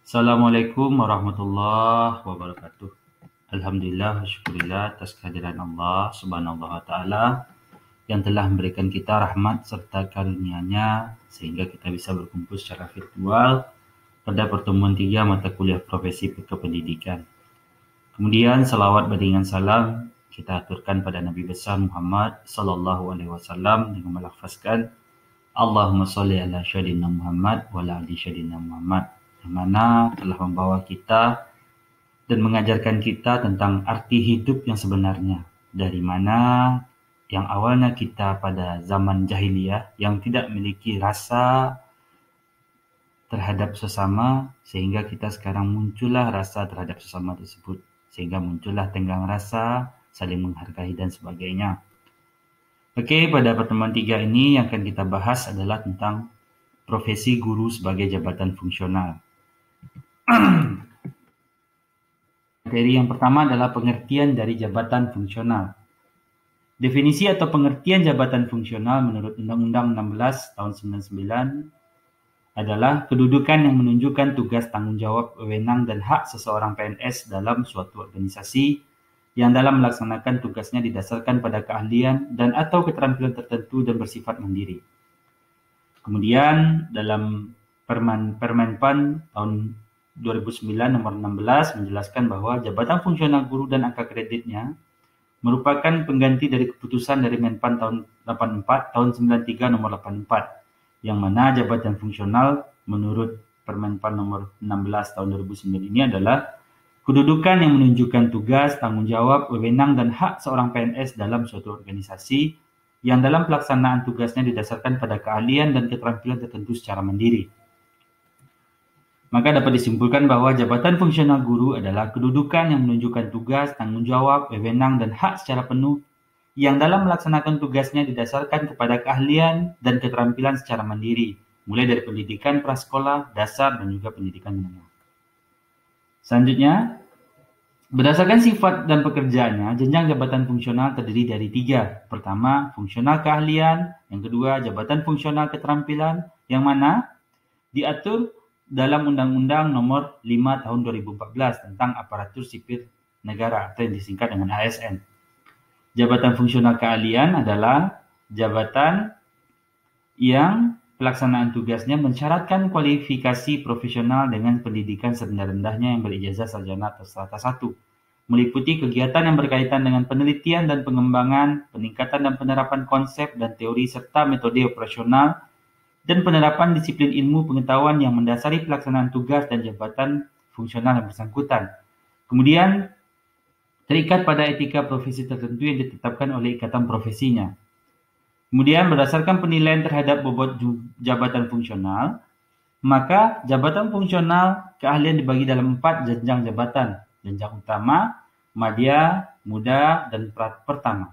Assalamualaikum warahmatullahi wabarakatuh. Alhamdulillah, syukurillah atas kehadiran Allah subhanahu wa ta'ala yang telah memberikan kita rahmat serta karunia-Nya sehingga kita bisa berkumpul secara virtual pada pertemuan 3 mata kuliah profesi kependidikan. Kemudian salawat beriringan salam kita aturkan pada Nabi besar Muhammad sallallahu alaihi wasallam dengan melafazkan Allahumma sholli ala syadina Muhammad wa ala ali syadina Muhammad, yang mana telah membawa kita dan mengajarkan kita tentang arti hidup yang sebenarnya, dari mana yang awalnya kita pada zaman jahiliyah yang tidak memiliki rasa terhadap sesama, sehingga kita sekarang muncullah rasa terhadap sesama tersebut, sehingga muncullah tenggang rasa, saling menghargai dan sebagainya. Oke, pada pertemuan 3 ini yang akan kita bahas adalah tentang profesi guru sebagai jabatan fungsional. Materi yang pertama adalah pengertian dari jabatan fungsional. Definisi atau pengertian jabatan fungsional menurut Undang-Undang 16 tahun 99 adalah kedudukan yang menunjukkan tugas, tanggung jawab, wewenang, dan hak seseorang PNS dalam suatu organisasi yang dalam melaksanakan tugasnya didasarkan pada keahlian dan atau keterampilan tertentu dan bersifat mandiri. Kemudian dalam Permenpan tahun 2009 nomor 16 menjelaskan bahwa jabatan fungsional guru dan angka kreditnya merupakan pengganti dari keputusan dari Menpan tahun 84 tahun 93 nomor 84, yang mana jabatan fungsional menurut Permenpan nomor 16 tahun 2009 ini adalah kedudukan yang menunjukkan tugas, tanggung jawab, wewenang, dan hak seorang PNS dalam suatu organisasi yang dalam pelaksanaan tugasnya didasarkan pada keahlian dan keterampilan tertentu secara mandiri. Maka dapat disimpulkan bahwa jabatan fungsional guru adalah kedudukan yang menunjukkan tugas, tanggung jawab, wewenang, dan hak secara penuh yang dalam melaksanakan tugasnya didasarkan kepada keahlian dan keterampilan secara mandiri, mulai dari pendidikan prasekolah, dasar, dan juga pendidikan menengah. Selanjutnya, berdasarkan sifat dan pekerjaannya, jenjang jabatan fungsional terdiri dari 3. Pertama, fungsional keahlian. Yang kedua, jabatan fungsional keterampilan, yang mana diatur dalam Undang-Undang nomor 5 tahun 2014 tentang aparatur sipil negara atau yang disingkat dengan ASN. Jabatan fungsional keahlian adalah jabatan yang pelaksanaan tugasnya mensyaratkan kualifikasi profesional dengan pendidikan serendah-rendahnya yang berijazah sarjana atau strata 1, meliputi kegiatan yang berkaitan dengan penelitian dan pengembangan, peningkatan dan penerapan konsep dan teori serta metode operasional, dan penerapan disiplin ilmu pengetahuan yang mendasari pelaksanaan tugas dan jabatan fungsional yang bersangkutan. Kemudian, terikat pada etika profesi tertentu yang ditetapkan oleh ikatan profesinya. Kemudian berdasarkan penilaian terhadap bobot jabatan fungsional, maka jabatan fungsional keahlian dibagi dalam 4 jenjang jabatan. Jenjang utama, madya, muda, dan pertama.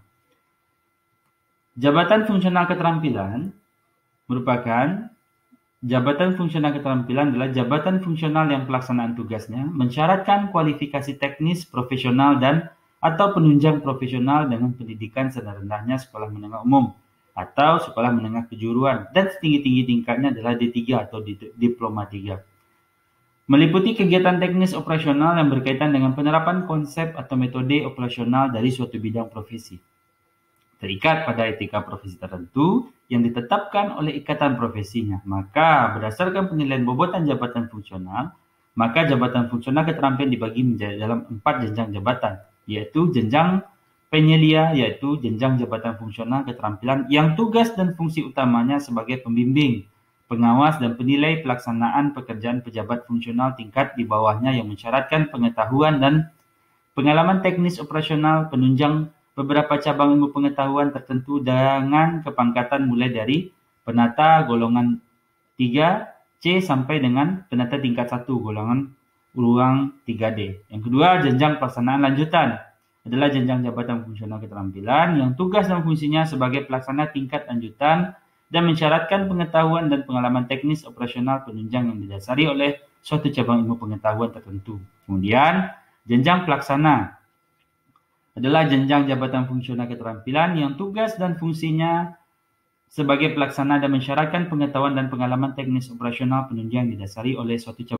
Jabatan fungsional keterampilan merupakan jabatan fungsional keterampilan adalah jabatan fungsional yang pelaksanaan tugasnya mensyaratkan kualifikasi teknis, profesional, dan atau penunjang profesional dengan pendidikan serendah-rendahnya sekolah menengah umum atau sekolah menengah kejuruan, dan setinggi-tinggi tingkatnya adalah D3 atau diploma 3. Meliputi kegiatan teknis operasional yang berkaitan dengan penerapan konsep atau metode operasional dari suatu bidang profesi. Terikat pada etika profesi tertentu yang ditetapkan oleh ikatan profesinya. Maka berdasarkan penilaian bobotan jabatan fungsional, maka jabatan fungsional keterampilan dibagi menjadi dalam 4 jenjang jabatan, yaitu jenjang penyelia, yaitu jenjang jabatan fungsional keterampilan yang tugas dan fungsi utamanya sebagai pembimbing, pengawas, dan penilai pelaksanaan pekerjaan pejabat fungsional tingkat di bawahnya yang mensyaratkan pengetahuan dan pengalaman teknis operasional, penunjang beberapa cabang ilmu pengetahuan tertentu dengan kepangkatan mulai dari penata golongan 3C sampai dengan penata tingkat 1 golongan ruang 3D. Yang kedua, jenjang pelaksanaan lanjutan adalah jenjang jabatan fungsional keterampilan yang tugas dan fungsinya sebagai pelaksana tingkat lanjutan dan mensyaratkan pengetahuan dan pengalaman teknis operasional penunjang yang didasari oleh suatu cabang ilmu pengetahuan tertentu. Kemudian, jenjang pelaksana adalah jenjang jabatan fungsional keterampilan yang tugas dan fungsinya sebagai pelaksana dan mensyaratkan pengetahuan dan pengalaman teknis operasional penunjang yang didasari oleh suatu cabang